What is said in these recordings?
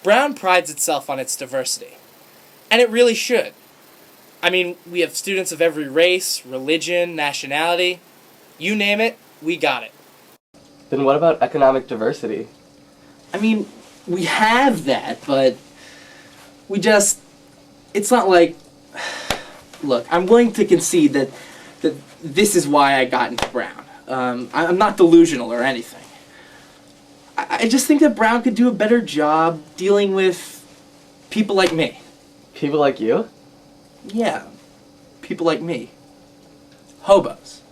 Brown prides itself on its diversity. And it really should. I mean, we have students of every race, religion, nationality. You name it, we got it. Then what about economic diversity? I mean, we have that, but it's not like, look, I'm willing to concede that this is why I got into Brown. I'm not delusional or anything. I just think that Brown could do a better job dealing with people like me. People like you? Yeah, people like me. Hobos.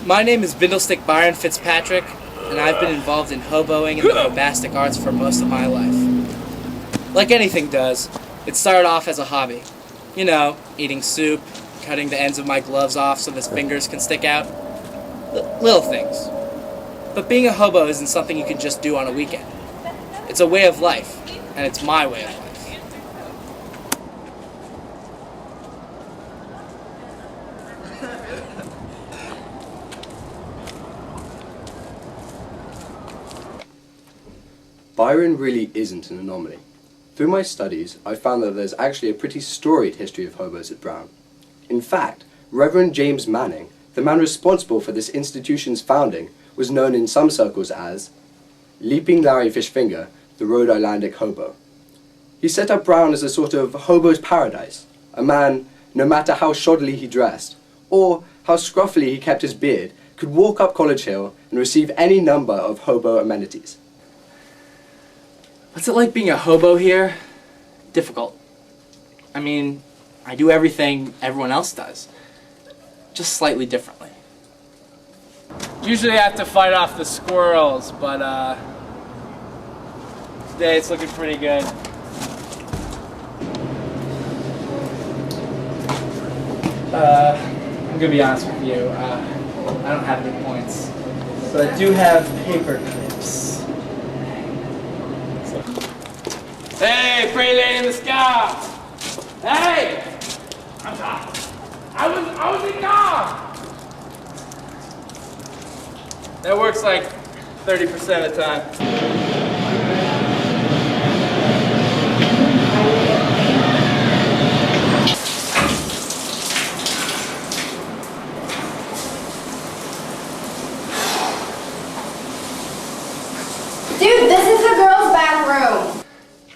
My name is Bindlestick Byron Fitzpatrick, and I've been involved in hoboing and the bombastic arts for most of my life. Like anything does, it started off as a hobby. You know, eating soup, cutting the ends of my gloves off so his fingers can stick out. Little things. But being a hobo isn't something you can just do on a weekend. It's a way of life, and it's my way of life. Byron really isn't an anomaly. Through my studies, I found that there's actually a pretty storied history of hobos at Brown. In fact, Reverend James Manning, the man responsible for this institution's founding, was known in some circles as Leaping Larry Fishfinger, the Rhode Islandic hobo. He set up Brown as a sort of hobo's paradise, a man, no matter how shoddily he dressed, or how scruffily he kept his beard, could walk up College Hill and receive any number of hobo amenities. What's it like being a hobo here? Difficult. I mean, I do everything everyone else does, just slightly differently. Usually I have to fight off the squirrels, but today it's looking pretty good. I'm gonna be honest with you, I don't have any points, but I do have paper clips. Hey, pretty lady in the sky! Hey! I was in God! That works like 30% of the time. Dude, this is the girls' back room.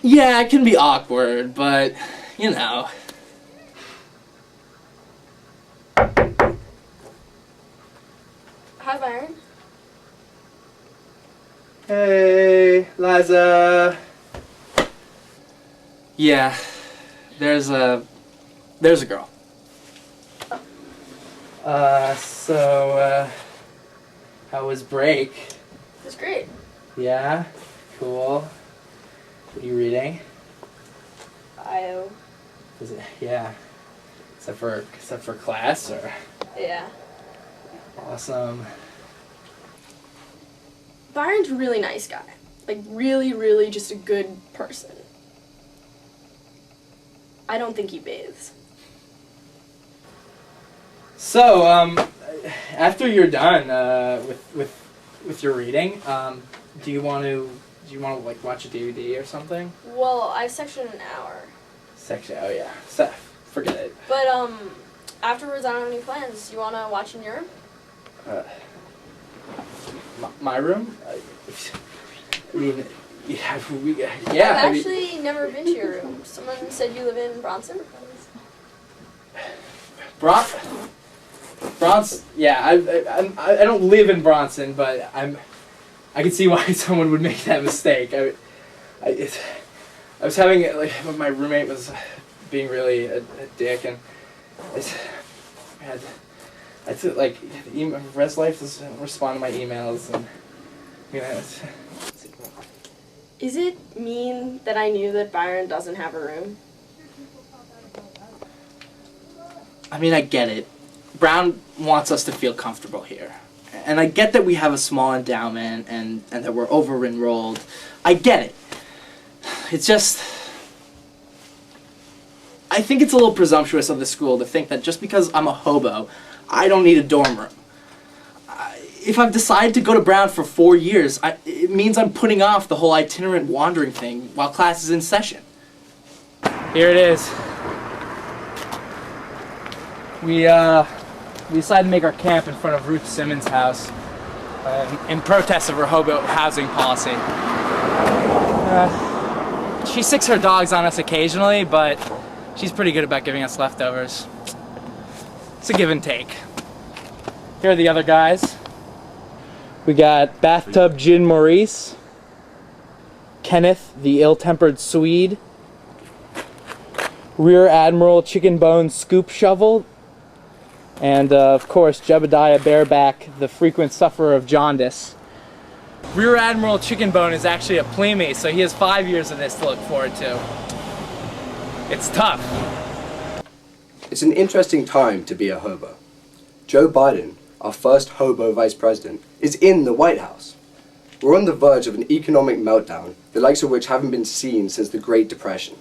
Yeah, it can be awkward, but, you know. Hi, Byron. Hey, Liza. Yeah, there's a girl. How was break? It was great. Yeah, cool. What are you reading? IO. Is it? Yeah. Except for class, or? Yeah. Awesome. Byron's a really nice guy. Like, really, really just a good person. I don't think he bathes. So, after you're done with your reading, do you want to like watch a DVD or something? Well, I sectioned an hour. Oh yeah. So, forget it. But, afterwards I don't have any plans. You wanna watch in your room? My room? I mean, yeah, I've actually never been to your room. Someone said you live in Bronson? Bronson? Yeah, I don't live in Bronson, but I can see why someone would make that mistake. I was having, like, my roommate was being really a dick, and I took, like, Res Life doesn't respond to my emails, and, you know, Is it mean that I knew that Byron doesn't have a room? I mean, I get it. Brown wants us to feel comfortable here. And I get that we have a small endowment and that we're over-enrolled. I get it. It's just, I think it's a little presumptuous of the school to think that just because I'm a hobo, I don't need a dorm room. if I've decided to go to Brown for 4 years, it means I'm putting off the whole itinerant wandering thing while class is in session. Here it is. We decided to make our camp in front of Ruth Simmons' house in protest of her hobo housing policy. She sicks her dogs on us occasionally, but she's pretty good about giving us leftovers. It's a give and take. Here are the other guys. We got Bathtub Gin Maurice, Kenneth the ill-tempered Swede, Rear Admiral Chicken Bone Scoop Shovel, and of course Jebediah Bareback, the frequent sufferer of jaundice. Rear Admiral Chicken Bone is actually a plebe, so he has 5 years of this to look forward to. It's tough. It's an interesting time to be a hobo. Joe Biden, our first hobo vice president, is in the White House. We're on the verge of an economic meltdown, the likes of which haven't been seen since the Great Depression.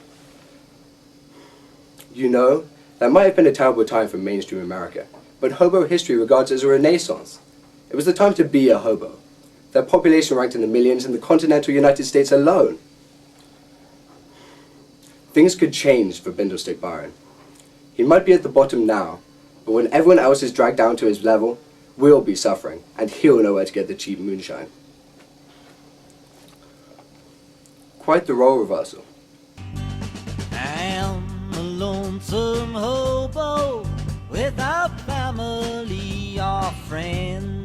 You know, that might have been a terrible time for mainstream America, but hobo history regards it as a renaissance. It was the time to be a hobo. Their population ranked in the millions in the continental United States alone. Things could change for Bindlestick Byron. He might be at the bottom now, but when everyone else is dragged down to his level, we'll be suffering, and he'll know where to get the cheap moonshine. Quite the role reversal. I am a lonesome hobo without family or friends.